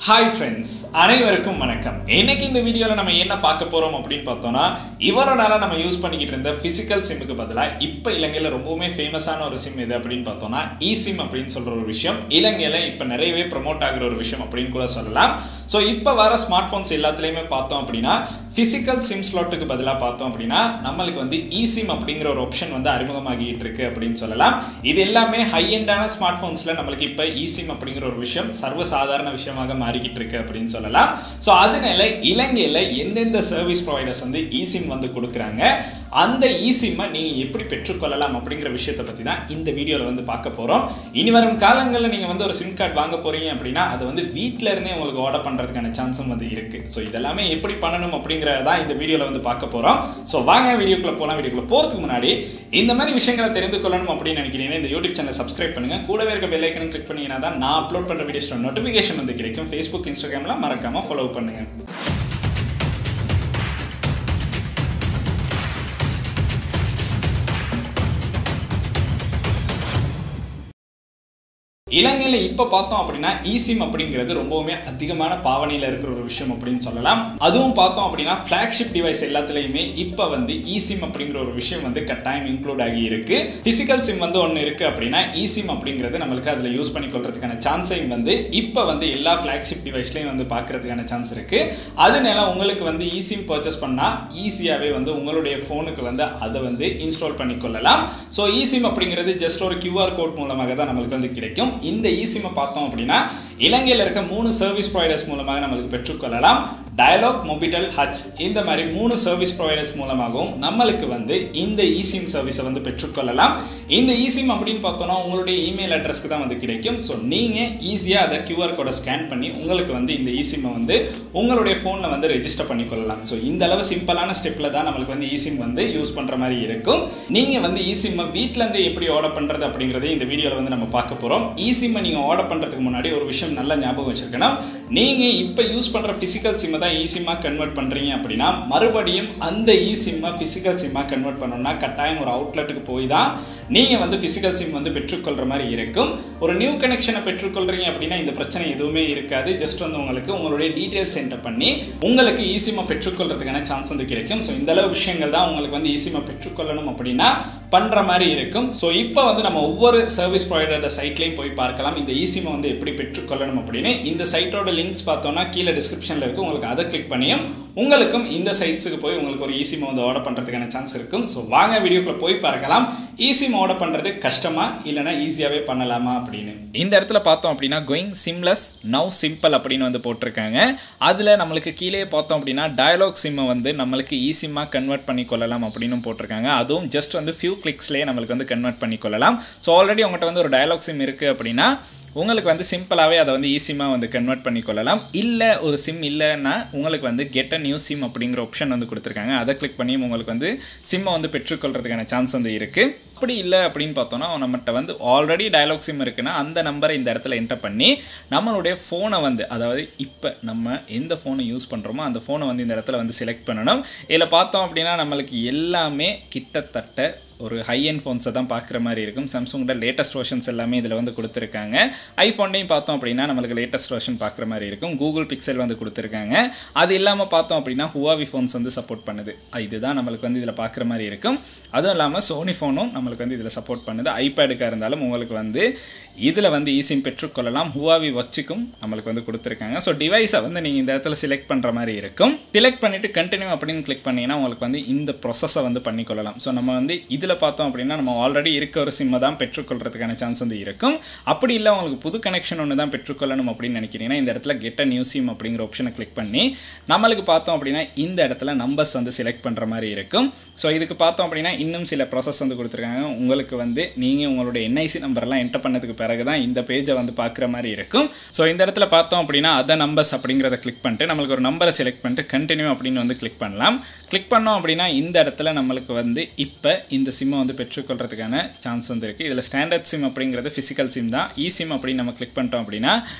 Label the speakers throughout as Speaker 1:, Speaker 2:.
Speaker 1: Hi friends, அனைவருக்கும் வணக்கம். இன்னைக்கு இந்த வீடியோல நம்ம என்ன பார்க்க போறோம் அப்படினு பார்த்தோம்னா இவ்வளவு நாளா நம்ம யூஸ் பண்ணிக்கிட்டு இருந்த physical SIM-க்கு பதிலா இப்போ இலங்கையில ரொம்பவே ஃபேமஸான ஒரு SIM எது அப்படினு பார்த்தோம்னா eSIM அப்படினு சொல்ற ஒரு விஷயம் இலங்கையில இப்போ நிறையவே ப்ரோமோட் ஆகுற ஒரு விஷயம் அப்படினு கூட சொல்லலாம். சோ இப்போ வர ஸ்மார்ட் போன்ஸ் எல்லாத்துலயுமே பார்த்தோம் அப்படினா physical SIM ஸ்லாட்டுக்கு பதிலா பார்த்தோம் அப்படினா நமக்கு வந்து eSIM அப்படிங்கற ஒரு ஆப்ஷன் வந்து அறிமுகமாகிட்டு இருக்கு அப்படினு சொல்லலாம். இது எல்லாமே ஹை எண்டான ஸ்மார்ட் போன்ஸ்ல நமக்கு இப்போ eSIM அப்படிங்கற ஒரு விஷயம் சர்வசாதாரண விஷயமாக மாறிக்கிட்டு இருக்கு அப்படினு சொல்லலாம். சோ அதனால இலங்கையில எந்தெந்த சர்வீஸ் ப்ரொவைடர்ஸ் வந்து eSIM வந்து கொடுக்கறாங்க அந்த eSIM நீங்க எப்படி பெற்றுக்கொள்ளலாம் அப்படிங்கற விஷயத்தை பத்தி தான் இந்த வீடியோல வந்து பார்க்க போறோம். இனி வரும் காலங்கள்ல நீங்க வந்து ஒரு சிம் கார்டு வாங்க போறீங்க அப்படினா அது வந்து வீட்ல இருந்தே உங்களுக்கு ஆர்டர் பண்றதுக்கான சான்ஸும் வந்து இருக்கு. சோ இதெல்லாம் எப்படி பண்ணனும் அப்படிங்கறத தான் இந்த வீடியோல வந்து பார்க்க போறோம். சோ வாங்க வீடியோக்குள்ள போலாம். வீடியோக்குள்ள போறதுக்கு முன்னாடி இந்த மாதிரி விஷயங்களை தெரிந்து கொள்ளணும் அப்படின்னு நினைக்கிறீங்கன்னா இந்த YouTube சேனலை சப்ஸ்கிரைப் பண்ணுங்க. கூடவே இருக்க பெல் ஐகானை கிளிக் பண்ணீங்கன்னா தான் நான் அப்லோட் பண்ற வீடியோஸ்ல நோட்டிஃபிகேஷன் வந்து கிடைக்கும். Facebook, Instagramல மறக்காம ஃபாலோ பண்ணுங்க. இலங்கையில இப்ப பார்த்தோம் அப்படினா eSIM அப்படிங்கிறது ரொம்பவே அதிகமான பாவனையில இருக்கிற ஒரு விஷயம் அப்படினு சொல்லலாம். அதுவும் பார்த்தோம் அப்படினா flagship டிவைஸ் எல்லாத்துலயுமே இப்ப வந்து eSIM அப்படிங்கற ஒரு விஷயம் வந்து கட்டாயம் இன்க்ளூட் ஆகி இருக்கு. physical SIM வந்து ஒன்னு இருக்கு அப்படினா eSIM அப்படிங்கிறது நமக்கு அதுல யூஸ் பண்ணி கொள்றதுக்கான சான்ஸையும் வந்து இப்ப வந்து எல்லா flagship டிவைஸ்லயும் வந்து பார்க்கிறதுக்கான சான்ஸ் இருக்கு. அதனால உங்களுக்கு வந்து eSIM பர்ச்சேஸ் பண்ணா ஈஸியாவே வந்து உங்களுடைய போனுக்கு வந்து அதை வந்து இன்ஸ்டால் பண்ணி கொள்ளலாம். சோ eSIM அப்படிங்கிறது ஜஸ்ட் ஒரு QR கோட் மூலமாக தான் நமக்கு வந்து கிடைக்கும். இந்த eSIM பார்த்தோம் அப்படினா இலங்கையில இருக்க 3 சர்வீஸ் ப்ரொவைடர்ஸ் மூலமாக நமக்கு பெற்றுக்கொள்ளலாம். Dialog, Mobitel, Hutch இந்த மாதிரி 3 சர்வீஸ் ப்ரொவைடர்ஸ் மூலமாகவும் நமக்கு வந்து இந்த eSIM சர்வீஸை வந்து பெற்றுக்கொள்ளலாம். இந்த eSIM அப்படினு பார்த்தோம்னா உங்களுடைய இமெயில் அட்ரஸ்க்கு தான் வந்து கிடைக்கும். சோ நீங்க ஈஸியா அத QR கோட ஸ்கேன் பண்ணி உங்களுக்கு வந்து இந்த eSIM வந்து உங்களுடைய போன்ல வந்து ரெஜிஸ்டர் பண்ணிக்கொள்ளலாம். சோ இந்த அளவு சிம்பிளான ஸ்டெப்ல தான் நமக்கு வந்து eSIM வந்து யூஸ் பண்ற மாதிரி இருக்கும். நீங்க வந்து eSIM வீட்ல இருந்து எப்படி ஆர்டர் பண்றது அப்படிங்கறதை இந்த வீடியோல வந்து நம்ம பார்க்க போறோம். eSIM நீங்க ஆர்டர் பண்றதுக்கு முன்னாடி ஒரு விஷயம் நல்லா ஞாபகம் வச்சிருக்கணும். நீங்க இப்ப யூஸ் பண்ற physical SIM தான் eSIM கன்வர்ட் பண்றீங்க அப்படினா மறுபடியும் அந்த eSIM physical SIM கன்வர்ட் பண்ணனும்னா கட்டாயம் ஒரு அவுட்லெட்டுக்கு போய் தான் நீங்க வந்து physical SIM வந்து பெற்றுக்கொள்ற மாதிரி இருக்கும். ஒரு நியூ கனெக்ஷனை பெற்றுக்கொள்றீங்க அப்படினா இந்த பிரச்சனை எதுவுமே இருக்காது. ஜஸ்ட் வந்து உங்களுக்கு உங்களுடைய டீடைல்ஸ் என்டர் பண்ணி உங்களுக்கு eSIM பெற்றுக்கொள்றதுக்கான சான்ஸ் வந்து கிடைக்கும். சோ இந்த அளவு விஷயங்கள் தான் உங்களுக்கு வந்து eSIM பெற்றுக்கொள்ளணும் அப்படினா பண்ற மாதிரி இருக்கும். சோ இப்போ வந்து நம்ம ஒவ்வொரு சர்வீஸ் ப்ரொவைடரோட சைட்லயும் போய் பார்க்கலாம் இந்த eSIM வந்து எப்படி பெற்றுக்கொள்ளணும் அப்படினு. இந்த சைட்டோட லிங்க்ஸ் பார்த்தோம்னா கீழ டிஸ்கிரிப்ஷன்ல இருக்கு. உங்களுக்கு அதை கிளிக் பண்ணியும் உங்களுக்கும் இந்த சைட்ஸ்க்கு போய் உங்களுக்கு ஒரு eSIM வந்து ஆர்டர் பண்றதுக்கான சான்ஸ் இருக்கும். சோ வாங்க வீடியோக்குள்ள போய் பார்க்கலாம் eSIM ஆர்டர் பண்றது கஷ்டமா இல்லனா ஈஸியாவே பண்ணலாமா அப்படினு. இந்த இடத்துல பார்த்தோம் அப்படினா going seamless now simple அப்படினு வந்து போட்டுருக்காங்க. அதுல நமக்கு கீழே பார்த்தோம் அப்படினா Dialog SIM வந்து நமக்கு eSIM கன்வர்ட் பண்ணி கொள்ளலாம் அப்படினு போட்டுருக்காங்க. அதுவும் ஜஸ்ட் வந்து few clicks-லயே நமக்கு வந்து கன்வர்ட் பண்ணி கொள்ளலாம். சோ ஆல்ரெடி உங்ககிட்ட வந்து ஒரு Dialog SIM இருக்கு அப்படினா உங்களுக்கு வந்து சிம்பிளாவே அதை வந்து eSIM வந்து கன்வர்ட் பண்ணி கொள்ளலாம். இல்ல ஒரு SIM இல்லனா உங்களுக்கு வந்து get a new SIM அப்படிங்கற ஆப்ஷன் வந்து கொடுத்திருக்காங்க. அதை கிளிக் பண்ணி உங்களுக்கு வந்து SIM வந்து பெற்றுக்கொள்றதுக்கான சான்ஸ் வந்து இருக்கு. அப்படி இல்ல அப்படினு பார்த்தோம்னா நம்மட்ட வந்து ஆல்ரெடி Dialog SIM இருக்குனா அந்த நம்பரை இந்த இடத்துல என்டர் பண்ணி நம்மளுடைய போனை வந்து அதாவது இப்போ நம்ம எந்த போனை யூஸ் பண்றோமோ அந்த போனை வந்து இந்த இடத்துல வந்து செலக்ட் பண்ணனும். இதுல பார்த்தோம் அப்படினா நமக்கு எல்லாமே கிட்டத்தட்ட ஒரு ஹை எண்ட் ஃபோன்ஸை தான் பார்க்குற மாதிரி இருக்கும். சாம்சங்கோட லேட்டஸ்ட் வெர்ஷன்ஸ் எல்லாமே இதில் வந்து கொடுத்துருக்காங்க. ஐஃபோன்லையும் பார்த்தோம் அப்படின்னா நமக்கு லேட்டஸ்ட் வெர்ஷன் பார்க்குற மாதிரி இருக்கும். கூகுள் பிக்சல் வந்து கொடுத்துருக்காங்க. அது இல்லாமல் பார்த்தோம் அப்படின்னா ஹுவாவி ஃபோன்ஸ் வந்து சப்போர்ட் பண்ணுது. இதுதான் நம்மளுக்கு வந்து இதில் பார்க்குற மாதிரி இருக்கும். அதுவும் இல்லாமல் சோனி ஃபோனும் நம்மளுக்கு வந்து இதில் சப்போர்ட் பண்ணுது. ஐபேடுக்காக இருந்தாலும் உங்களுக்கு வந்து இதில் வந்து eSIM பெற்றுக்கொள்ளலாம். ஹுவாவி வாட்சுக்கும் நம்மளுக்கு வந்து கொடுத்துருக்காங்க. ஸோ டிவைஸை வந்து நீங்கள் இந்த இடத்துல செலக்ட் பண்ணுற மாதிரி இருக்கும். செலக்ட் பண்ணிவிட்டு கண்டினியூ அப்படின்னு கிளிக் பண்ணிங்கன்னா உங்களுக்கு வந்து இந்த ப்ரொசஸை வந்து பண்ணிக்கொள்ளலாம். ஸோ நம்ம வந்து இதில் பார்த்தோம் அப்படின்னா நம்ம ஆல்ரெடி இருக்க ஒரு சிம்மை தான் பெற்றுக்கொள்றதுக்கான சான்ஸ் வந்து இருக்கும். அப்படி இல்லை உங்களுக்கு புது கனெக்ஷன் ஒன்று தான் பெற்றுக்கொள்ளணும் அப்படின்னு நினைக்கிறீங்கன்னா இந்த இடத்துல கெட் அ நியூ சிம் அப்படிங்கிற ஆப்ஷனை கிளிக் பண்ணி நம்மளுக்கு பார்த்தோம் அப்படின்னா இந்த இடத்துல நம்பர்ஸ் வந்து செலக்ட் பண்ணுற மாதிரி இருக்கும். ஸோ இதுக்கு பார்த்தோம் அப்படின்னா இன்னும் சில ப்ராசஸ் வந்து கொடுத்துருக்காங்க. உங்களுக்கு வந்து நீங்கள் உங்களுடைய NIC நம்பர்லாம் என்டர் பண்ணதுக்கு பிறகு தான் இந்த பேஜை வந்து பார்க்குற மாதிரி இருக்கும். ஸோ இந்த இடத்துல பார்த்தோம் அப்படின்னா அதர் நம்பர்ஸ் அப்படிங்கிறத கிளிக் பண்ணிட்டு நம்மளுக்கு ஒரு நம்பரை செலக்ட் பண்ணிட்டு கண்டினியூ அப்படின்னு வந்து கிளிக் பண்ணலாம். கிளிக் பண்ணோம் அப்படின்னா இந்த இடத்துல நம்மளுக்கு வந்து இப்போ இந்த சிம்மை வந்து பெற்றுக்கொள்றதுக்கான சான்ஸ் வந்து இருக்குது. இதில் ஸ்டாண்டர்ட் சிம் அப்படிங்கிறது physical SIM தான். eSIM அப்படின்னு நம்ம கிளிக் பண்ணிட்டோம் அப்படின்னா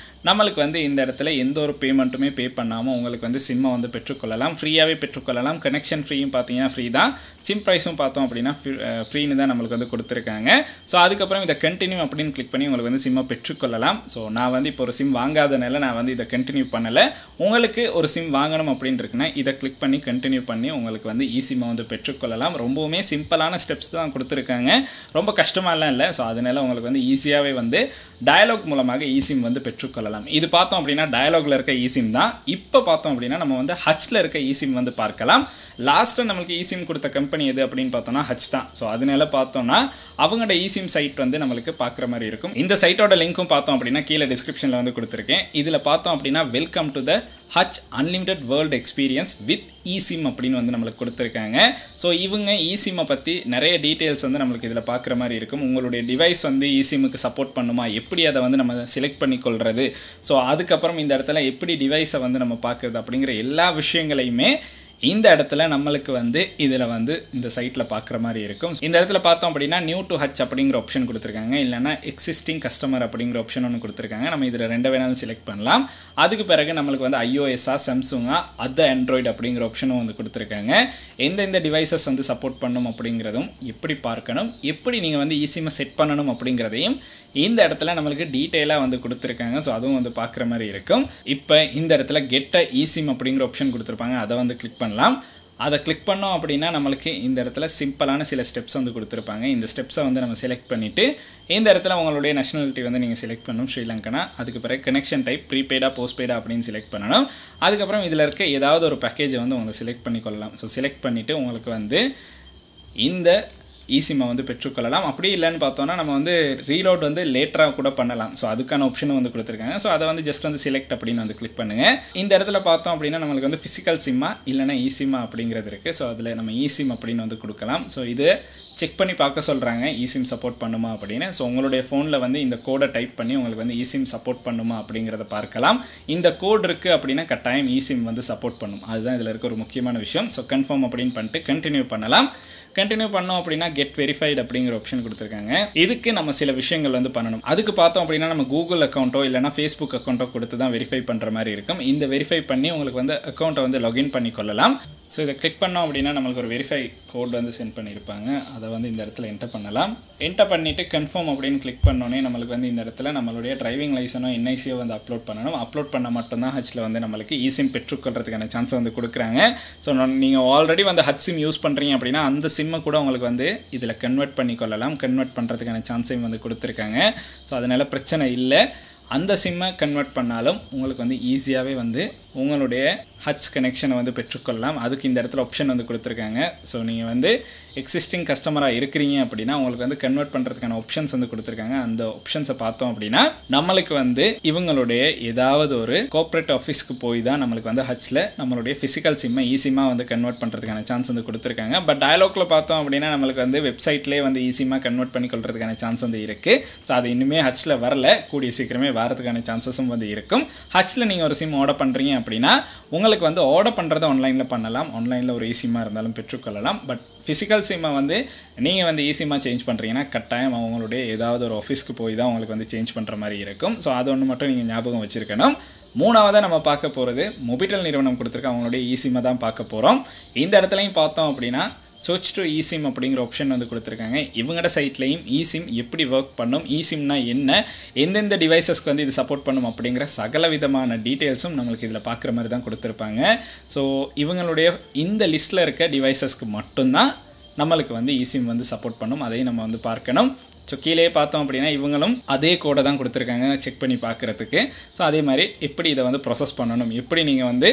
Speaker 1: நம்மளுக்கு வந்து இந்த இடத்துல எந்த ஒரு பேமெண்ட்டுமே பே பண்ணாமல் உங்களுக்கு வந்து சிம்மை வந்து பெற்றுக்கொள்ளலாம். ஃப்ரீயாகவே பெற்றுக்கொள்ளலாம். கனெக்ஷன் ஃப்ரீயும் பார்த்தீங்கன்னா ஃப்ரீ தான். சிம் ப்ரைஸும் பார்த்தோம் அப்படின்னா ஃப்ரீன்னு தான் நம்மளுக்கு வந்து கொடுத்துருக்காங்க. ஸோ அதுக்கப்புறம் இதை கண்டினியூ அப்படின்னு கிளிக் பண்ணி உங்களுக்கு வந்து சிம்மை பெற்றுக்கொள்ளலாம். ஸோ நான் வந்து இப்போ ஒரு சிம் வாங்காதனால நான் வந்து இதை கண்டினியூ பண்ணலை. உங்களுக்கு ஒரு சிம் வாங்கணும் அப்படின்னு இருக்குன்னா இதை கிளிக் பண்ணி கண்டினியூ பண்ணி உங்களுக்கு வந்து சிம்மை வந்து பெற்றுக்கொள்ளலாம். ரொம்பவுமே சிம்பிளான ஸ்டெப்ஸ் தான் கொடுத்துருக்காங்க. ரொம்ப கஷ்டமாலாம் இல்லை. ஸோ அதனால உங்களுக்கு வந்து ஈஸியாகவே வந்து டயலாக் மூலமாக சிம் வந்து பெற்றுக்கொள்ளலாம். இது பார்த்தோம் அப்படின்னா டயலாக்ல இருக்க சிம் தான். இப்போ பார்த்தோம் அப்படின்னா நம்ம வந்து ஹச்ல இருக்க சிம் வந்து பார்க்கலாம். லாஸ்ட்டாக நம்மளுக்கு சிம் கொடுத்த கம்பெனி எது அப்படின்னு பார்த்தோம்னா ஹச் தான். ஸோ அதனால பார்த்தோம்னா அவங்களோட சிம் சைட் வந்து நம்மளுக்கு பார்க்குற மாதிரி இருக்கும். இந்த சைட்டோட லிங்க்கும் பார்த்தோம் அப்படின்னா கீழே டிஸ்கிரிப்ஷனில் வந்து கொடுத்துருக்கேன். இதில் பார்த்தோம் அப்படின்னா welcome to the H unlimited world experience with sim அப்படின்னு வந்து நம்மளுக்கு கொடுத்துருக்காங்க. ஸோ இவங்க சிம்மை பற்றி நிறைய டீட்டெயில்ஸ் வந்து நம்மளுக்கு இதில் பார்க்குற மாதிரி இருக்கும். உங்களுடைய டிவைஸ் வந்து சிம்முக்கு சப்போர்ட் பண்ணுமா, எப்படி அதை வந்து நம்ம செலக்ட் பண்ணிக்கொள்வது, ஸோ அதுக்கப்புறம் இந்த இடத்துல எப்படி டிவைஸை வந்து நம்ம பார்க்குறது அப்படிங்கிற எல்லா விஷயங்களையுமே இந்த இடத்துல நம்மளுக்கு வந்து இதில் வந்து இந்த சைட்டில் பார்க்குற மாதிரி இருக்கும். இந்த இடத்துல பார்த்தோம் அப்படின்னா நியூ டு ஹச் அப்படிங்கிற ஆப்ஷன் கொடுத்துருக்காங்க. இல்லைனா எக்ஸிஸ்டிங் கஸ்டமர் அப்படிங்கிற ஆப்ஷன் ஒன்று கொடுத்துருக்காங்க. நம்ம இதில் ரெண்டு வேணாலும் செலக்ட் பண்ணலாம். அதுக்கு பிறகு நம்மளுக்கு வந்து iOS-ஆ சாம்சங்கா அது ஆண்ட்ராய்டு அப்படிங்கிற ஆப்ஷனும் வந்து கொடுத்துருக்காங்க. எந்தெந்த டிவைசஸ் வந்து சப்போர்ட் பண்ணணும் அப்படிங்கிறதும் எப்படி பார்க்கணும், எப்படி நீங்கள் வந்து சிம்மை செட் பண்ணணும் அப்படிங்கிறதையும் இந்த இடத்துல நம்மளுக்கு டீட்டெயிலாக வந்து கொடுத்துருக்காங்க. ஸோ அதுவும் வந்து பார்க்குற மாதிரி இருக்கும். இப்போ இந்த இடத்துல கெட் சிம் அப்படிங்கிற ஆப்ஷன் கொடுத்துருப்பாங்க. அதை வந்து கிளிக் பண்ணலாம். அதை கிளிக் பண்ணோம் அப்படின்னா நம்மளுக்கு இந்த இடத்துல சிம்பிளான சில ஸ்டெப்ஸ் வந்து கொடுத்துருப்பாங்க. இந்த ஸ்டெப்ஸை வந்து நம்ம செலக்ட் பண்ணிவிட்டு இந்த இடத்துல உங்களுடைய நேஷனாலிட்டி வந்து நீங்கள் செலக்ட் பண்ணணும், ஸ்ரீலங்கனா. அதுக்கு பிறகு கனெக்ஷன் டைப் ப்ரீபெய்டா போஸ்ட்பெய்டா அப்படின்னு செலக்ட் பண்ணணும். அதுக்கப்புறம் இதில் இருக்க ஏதாவது ஒரு பேக்கேஜை வந்து உங்களுக்கு செலக்ட் பண்ணிக்கொள்ளலாம். ஸோ செலக்ட் பண்ணிவிட்டு உங்களுக்கு வந்து இந்த சிம்மை வந்து பெற்றுக்கொள்ளலாம். அப்படி இல்லைன்னு பார்த்தோன்னா நம்ம வந்து ரீலோட் வந்து லேட்டராக கூட பண்ணலாம். ஸோ அதுக்கான ஆப்ஷனும் வந்து கொடுத்துருக்காங்க. ஸோ அதை வந்து ஜஸ்ட் வந்து செலக்ட் அப்படின்னு வந்து கிளிக் பண்ணுங்கள். இந்த இடத்துல பார்த்தோம் அப்படின்னா நம்மளுக்கு வந்து ஃபிசிக்கல் சிம்மா இல்லைனா சிம்மா அப்படிங்கிறது இருக்குது. ஸோ அதில் நம்ம சிம் அப்படின்னு வந்து கொடுக்கலாம். ஸோ இது செக் பண்ணி பார்க்க சொல்கிறாங்க சிம் சப்போர்ட் பண்ணுமா அப்படின்னு. ஸோ உங்களுடைய ஃபோனில் வந்து இந்த கோடை டைப் பண்ணி உங்களுக்கு வந்து சிம் சப்போர்ட் பண்ணுமா அப்படிங்கிறத பார்க்கலாம். இந்த கோட் இருக்குது அப்படின்னா கட்டாயம் சிம் வந்து சப்போர்ட் பண்ணும். அதுதான் இதில் இருக்க ஒரு முக்கியமான விஷயம். ஸோ கன்ஃபார்ம் அப்படின்னு பண்ணிட்டு கண்டினியூ பண்ணலாம். கண்டினியூ பண்ணோம் அப்படின்னா கெட் வெரிஃபைடு அப்படிங்கிற ஆப்ஷன் கொடுத்துருக்காங்க. இதுக்கு நம்ம சில விஷயங்கள் வந்து பண்ணணும். அதுக்கு பார்த்தோம் அப்படின்னா நம்ம கூகுள் அக்கௌண்ட்டோ இல்லைனா ஃபேஸ்புக் அக்கௌண்ட்டோ கொடுத்து தான் வெரிஃபை பண்ணுற மாதிரி இருக்கும். இந்த வெரிஃபை பண்ணி உங்களுக்கு வந்து அக்கௌண்ட்டை வந்து லாகின் பண்ணி கொள்ளலாம். ஸோ இதை கிளிக் பண்ணோம் அப்படின்னா நம்மளுக்கு ஒரு வெரிஃபை கோட் வந்து சென்ட் பண்ணியிருப்பாங்க. அதை வந்து இந்த இடத்துல என்டர் பண்ணலாம். என்டர் பண்ணிவிட்டு கன்ஃபார்ம் அப்படின்னு கிளிக் பண்ணோன்னே நம்மளுக்கு வந்து இந்த இடத்துல நம்மளுடைய டிரைவிங் லைசனோ என்ஐசியோ வந்து அப்லோட் பண்ணணும். அப்லோட் பண்ண மட்டும்தான் ஹச்சில் வந்து நம்மளுக்கு சிம் பெற்றுக்கொள்றதுக்கான சான்ஸ் வந்து கொடுக்குறாங்க. ஸோ நீங்கள் ஆல்ரெடி வந்து ஹச் சிம் யூஸ் பண்ணுறீங்க அப்படின்னா அந்த சிம்மை கூட உங்களுக்கு வந்து இதில் கன்வெர்ட் பண்ணி கொள்ளலாம். கன்வெர்ட் பண்ணுறதுக்கான சான்ஸையும் வந்து கொடுத்துருக்காங்க. ஸோ அதனால் பிரச்சனை இல்லை. அந்த சிம்மை கன்வெர்ட் பண்ணாலும் உங்களுக்கு வந்து ஈஸியாகவே வந்து உங்களுடைய ஹச் கனெக்ஷனை வந்து பெற்றுக்கொள்ளலாம். அதுக்கு இந்த இடத்துல ஆப்ஷன் வந்து கொடுத்துருக்காங்க. ஸோ நீங்கள் வந்து எக்ஸிஸ்டிங் கஸ்டமராக இருக்கிறீங்க அப்படின்னா உங்களுக்கு வந்து கன்வெர்ட் பண்ணுறதுக்கான ஆப்ஷன்ஸ் வந்து கொடுத்துருக்காங்க. அந்த ஆப்ஷன்ஸை பார்த்தோம் அப்படின்னா நம்மளுக்கு வந்து இவங்களுடைய ஏதாவது ஒரு கோஆப்ரேட் ஆஃபீஸ்க்கு போய் தான் நம்மளுக்கு வந்து ஹச்சில் நம்மளுடைய ஃபிசிக்கல் சிம்மை சிம்மாக வந்து கன்வெர்ட் பண்ணுறதுக்கான சான்ஸ் வந்து கொடுத்துருக்காங்க. பட் டயலாக்ல பார்த்தோம் அப்படின்னா நம்மளுக்கு வந்து வெப்சைட்லேயே வந்து சிம்மாக கன்வெர்ட் பண்ணி கொள்றதுக்கான சான்ஸ் வந்து இருக்குது. ஸோ அது இன்னுமே ஹச்சில் வரல, கூடிய சீக்கிரமே வரதுக்கான சான்சஸும் வந்து இருக்கும். ஹச்சில் நீங்கள் ஒரு சிம் ஆர்டர் பண்ணுறீங்க அப்படின்னா உங்களுக்கு வந்து ஆர்டர் பண்ணுறதை ஆன்லைனில் பண்ணலாம். ஆன்லைனில் ஒரு சிம்மாக இருந்தாலும் பெற்றுக்கொள்ளலாம். பட் ஃபிசிக்கல் சிம்மை வந்து நீங்கள் வந்து சிம்மாக சேஞ்ச் பண்ணுறீங்கன்னா கட்டாயம் அவங்களுடைய ஏதாவது ஒரு ஆஃபீஸ்க்கு போய் தான் உங்களுக்கு வந்து சேஞ்ச் பண்ணுற மாதிரி இருக்கும். ஸோ அது ஒன்று மட்டும் நீங்கள் ஞாபகம் வச்சுருக்கணும். மூணாவதாக நம்ம பார்க்க போகிறது மொபிட்டல் நிறுவனம் கொடுத்துருக்க அவங்களுடைய சிம்மை தான் பார்க்க போகிறோம். இந்த இடத்துலையும் பார்த்தோம் அப்படின்னா சர்ச் டு சிம் அப்படிங்கிற ஆப்ஷன் வந்து கொடுத்துருக்காங்க. இவங்களோட சைட்லையும் சிம் எப்படி ஒர்க் பண்ணும், சிம்னா என்ன, எந்தெந்த டிவைசஸ்க்கு வந்து இது சப்போர்ட் பண்ணும் அப்படிங்கிற சகல விதமான டீட்டெயில்ஸும் நம்மளுக்கு இதில் பார்க்குற மாதிரி தான் கொடுத்துருப்பாங்க. ஸோ இவங்களுடைய இந்த லிஸ்ட்டில் இருக்க டிவைசஸ்க்கு மட்டும்தான் நம்மளுக்கு வந்து சிம் வந்து சப்போர்ட் பண்ணும். அதையும் நம்ம வந்து பார்க்கணும். ஸோ கீழே பார்த்தோம் அப்படின்னா இவங்களும் அதே கோடை தான் கொடுத்துருக்காங்க செக் பண்ணி பார்க்குறதுக்கு. ஸோ அதே மாதிரி எப்படி இதை வந்து ப்ரொசஸ் பண்ணணும், எப்படி நீங்கள் வந்து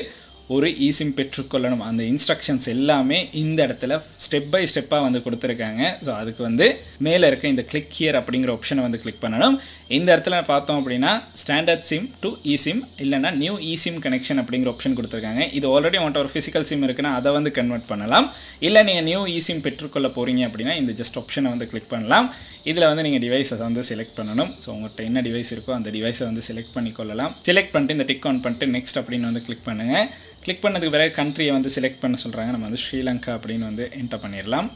Speaker 1: ஒரு சிம் பெற்றுக்கொள்ளணும், அந்த இன்ஸ்ட்ரக்ஷன்ஸ் எல்லாமே இந்த இடத்துல ஸ்டெப் பை ஸ்டெப்பாக வந்து கொடுத்துருக்காங்க. ஸோ அதுக்கு வந்து மேலே இருக்க இந்த கிளிக் ஹியர் அப்படிங்கிற ஆப்ஷனை வந்து கிளிக் பண்ணணும். இந்த இடத்துல பார்த்தோம் அப்படின்னா ஸ்டாண்டர்ட் சிம் டு சிம் இல்லைனா நியூ சிம் கனெக்ஷன் அப்படிங்கிற ஆப்ஷன் கொடுத்துருக்காங்க. இது ஆல்ரெடி உங்கள்கிட்ட ஒரு ஃபிசிக்கல் சிம் இருக்குன்னா அதை வந்து கன்வெர்ட் பண்ணலாம். இல்லை நீங்கள் நியூ சிம் பெற்றுக்கொள்ள போகிறீங்க அப்படின்னா இந்த ஜஸ்ட் ஆப்ஷனை வந்து கிளிக் பண்ணலாம். இதில் வந்து நீங்கள் டிவைஸை வந்து செலக்ட் பண்ணணும். ஸோ உங்கள்கிட்ட என்ன டிவைஸ் இருக்கோ அந்த டிவைஸை வந்து செலக்ட் பண்ணிக்கொள்ளலாம். செலக்ட் பண்ணிட்டு இந்த டிக் ஆன் பண்ணிட்டு நெக்ஸ்ட் அப்படின்னு வந்து கிளிக் பண்ணுங்கள். கிளிக் பண்ணதுக்கு பிறகு கண்ட்ரியை வந்து செலக்ட் பண்ண சொல்கிறாங்க. நம்ம வந்து ஸ்ரீலங்கா அப்படின்னு வந்து என்டர் பண்ணிடலாம்.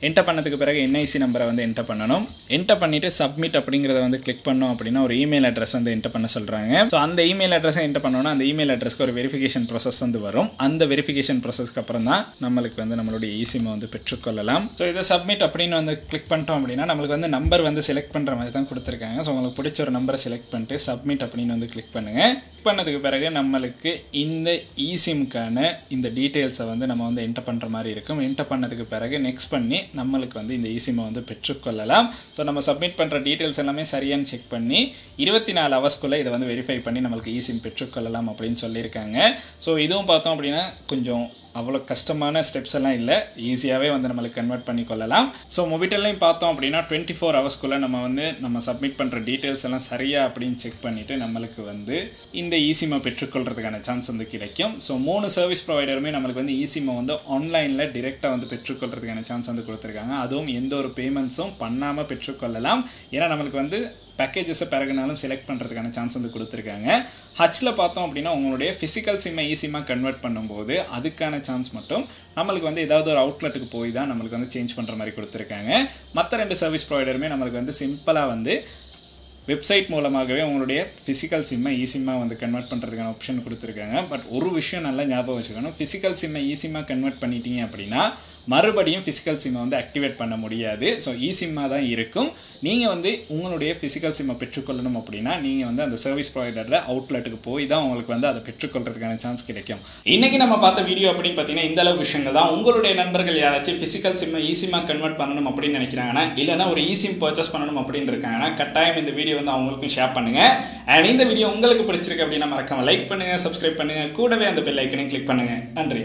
Speaker 1: என்டர் பண்ணதுக்கு பிறகு என்ஐசி நம்பரை வந்து என்டர் பண்ணணும். என்டர் பண்ணிவிட்டு சப்மிட் அப்படிங்கிறத வந்து கிளிக் பண்ணோம் அப்படின்னா ஒரு இமெயில் அட்ரஸ் வந்து என்டர் பண்ண சொல்கிறாங்க. ஸோ அந்த இமெயில் அட்ரஸை என்டர் பண்ணோன்னா அந்த இமெயில் அட்ரஸ்க்கு ஒரு வெரிஃபிகேஷன் ப்ராசஸ் வந்து வரும். அந்த வெரிஃபிகேஷன் ப்ராசஸ்க்கு அப்புறம் தான் நம்மளுக்கு வந்து நம்மளுடைய இசிமை வந்து பெற்றுக்கொள்ளலாம். ஸோ இதை சப்மிட் அப்படின்னு வந்து கிளிக் பண்ணிட்டோம் அப்படின்னா நம்மளுக்கு வந்து நம்பர் வந்து செலக்ட் பண்ணுற மாதிரி தான் கொடுத்துருக்காங்க. ஸோ உங்களுக்கு பிடிச்ச ஒரு நம்பரை செலக்ட் பண்ணிட்டு சப்மிட் அப்படின்னு வந்து கிளிக் பண்ணுங்கள். கிளிக் பண்ணதுக்கு பிறகு நம்மளுக்கு இந்த இசிம்க்கான இந்த டீட்டெயில்ஸை வந்து நம்ம வந்து என்டர் பண்ணுற மாதிரி இருக்கும். என்டர் பண்ணதுக்கு பிறகு நெக்ஸ்ட் பண்ணி நம்மளுக்கு வந்து இந்த இசிமை வந்து பெற்றுக்கொள்ளலாம். ஸோ நம்ம சப்மிட் பண்ணுற டீட்டெயில்ஸ் எல்லாமே சரியானு செக் பண்ணி 24 ஹவர்ஸ்க்குள்ளே இதை வந்து வெரிஃபை பண்ணி நம்மளுக்கு இசிம் பெற்றுக்கொள்ளலாம் அப்படின்னு சொல்லியிருக்காங்க. ஸோ இதுவும் பார்த்தோம் அப்படின்னா கொஞ்சம் அவ்வளோ கஷ்டமான ஸ்டெப்ஸ் எல்லாம் இல்லை, ஈஸியாகவே வந்து நம்மளுக்கு கன்வெர்ட் பண்ணி கொள்ளலாம். ஸோ மொபிட்டல்லையும் பார்த்தோம் அப்படின்னா 24 ஹவர்ஸ்க்குள்ளே நம்ம சப்மிட் பண்ணுற டீட்டெயில்ஸ் எல்லாம் சரியா அப்படின்னு செக் பண்ணிவிட்டு நம்மளுக்கு வந்து இந்த இசிமை பெற்றுக்கொள்றதுக்கான சான்ஸ் வந்து கிடைக்கும். ஸோ 3 சர்வீஸ் ப்ரொவைடருமே நம்மளுக்கு வந்து இசிமை வந்து ஆன்லைனில் டிரெக்டாக வந்து பெற்றுக்கொள்றதுக்கான சான்ஸ் வந்து கொடுத்துருக்காங்க. அதுவும் எந்த ஒரு பேமெண்ட்ஸும் பண்ணாமல் பெற்றுக்கொள்ளலாம். ஏன்னா நம்மளுக்கு வந்து பேக்கேஜஸை பிறகுனாலும் செலக்ட் பண்ணுறதுக்கான சான்ஸ் வந்து கொடுத்துருக்காங்க. ஹச்சில் பார்த்தோம் அப்படின்னா உங்களுடைய ஃபிசிக்கல் சிம்மை இசிமாக கன்வெர்ட் பண்ணும்போது அதுக்கான சான்ஸ் மட்டும் நம்மளுக்கு வந்து ஏதாவது ஒரு அவுட்லெட்டுக்கு போய் தான் நம்மளுக்கு வந்து சேஞ்ச் பண்ணுற மாதிரி கொடுத்துருக்காங்க. மற்ற 2 சர்வீஸ் ப்ரொவைடருமே நம்மளுக்கு வந்து சிம்பிளாக வந்து வெப்சைட் மூலமாகவே உங்களுடைய ஃபிசிக்கல் சிம்மை இசிமாக வந்து கன்வெர்ட் பண்ணுறதுக்கான ஆப்ஷன் கொடுத்துருக்காங்க. பட் ஒரு விஷயம் நல்லா ஞாபகம் வச்சுக்கணும், ஃபிசிக்கல் சிம்மை இசிமாக கன்வெர்ட் பண்ணிட்டீங்க அப்படின்னா மறுபடியும் ஃபிசிக்கல் சிம்மை வந்து ஆக்டிவேட் பண்ண முடியாது. ஸோ இசிம்மாக தான் இருக்கும். நீங்கள் வந்து உங்களுடைய ஃபிசிக்கல் சிம்மை பெற்றுக்கொள்ளணும் அப்படின்னா நீங்கள் வந்து அந்த சர்வீஸ் ப்ரொவைடரில் அவுட்லெட்டுக்கு போய் தான் உங்களுக்கு வந்து அதை பெற்றுக்கொள்றதுக்கான சான்ஸ் கிடைக்கும். இன்றைக்கி நம்ம பார்த்த வீடியோ அப்படின்னு பார்த்தீங்கன்னா இந்த அளவு விஷயங்கள் தான். உங்களுடைய நண்பர்கள் யாராச்சும் ஃபிசிக்கல் சிம்மை இசிமாக கன்வெர்ட் பண்ணணும் அப்படின்னு நினைக்கிறாங்கன்னா இல்லைனா ஒரு இசிம் பர்ச்சேஸ் பண்ணணும் அப்படின்னு இருக்காங்கன்னா கட்டாயம் இந்த வீடியோ வந்து அவங்களுக்கும் ஷேர் பண்ணுங்கள். அண்ட் இந்த வீடியோ உங்களுக்கு பிடிச்சிருக்கு அப்படின்னா மறக்காம லைக் பண்ணுங்கள், சப்ஸ்கிரைப் பண்ணுங்கள், கூடவே அந்த பெல் ஐக்கனையும் கிளிக் பண்ணுங்கள். நன்றி.